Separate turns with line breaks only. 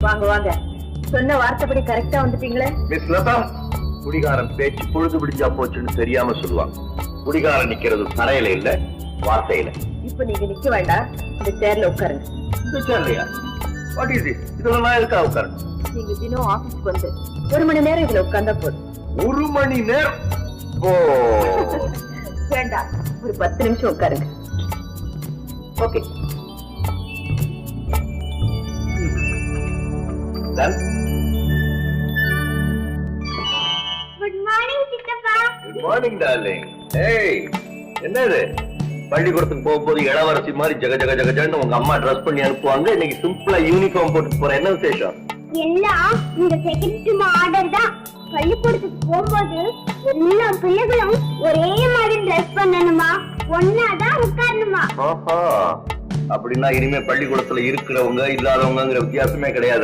வாங்க வாங்க, சொன்ன வார்த்தைப்படி கரெக்டா வந்துட்டீங்களே.
மிஸ் லதா, குடிகாரன் பேச்சு பொழுது பிடிச்சா போச்சுன்னு தெரியாம சொல்லுவாங்க. குடிகாரன் நிக்கிறது தரையில இல்ல, வார்த்தையில.
இப்ப நீங்க நிக்க வேண்டாம், இந்த சேர்ல உட்காருங்க.
இந்த சேர்லையா? What is this? இதெல்லாம் நான் இருக்கா உட்காரன்?
நீங்க தினம் ஆபீஸ்க்கு வந்து 1 மணி நேரம் இதுல உட்கார்ந்தா போதும்.
1 மணி நேரம்? ஓ
வேண்டாம், ஒரு 10 நிமிஷம் உட்காருங்க.
ஓகே. Done?
குட் மார்னிங் சித்தப்பா.
Good morning, darling. Hey, என்னது? பள்ளிக்கூடத்துக்கு போகும்போது இளவரசி மாதிரி ஜக ஜக ஜகஜன்னு உங்க அம்மா ட்ரெஸ் பண்ணி அனுப்புவாங்க. இன்னைக்கு சிம்பிளா யூனிஃபார்ம் போட்டு போற, என்ன விசேஷம்?
எல்லாம் இந்த செக்ரட்டரி ஆர்டர் தான். பள்ளிக்கூடத்துக்கு போகும்போது எல்லா பிள்ளைகளும் ஒரே மாதிரி ட்ரெஸ் பண்ணணுமா, ஒன்னாதான் உட்காரணுமா.
அப்படின்னா இனிமே பள்ளிக்கூடத்துல இருக்கிறவங்க இல்லாதவங்கிற வித்தியாசமே கிடையாது.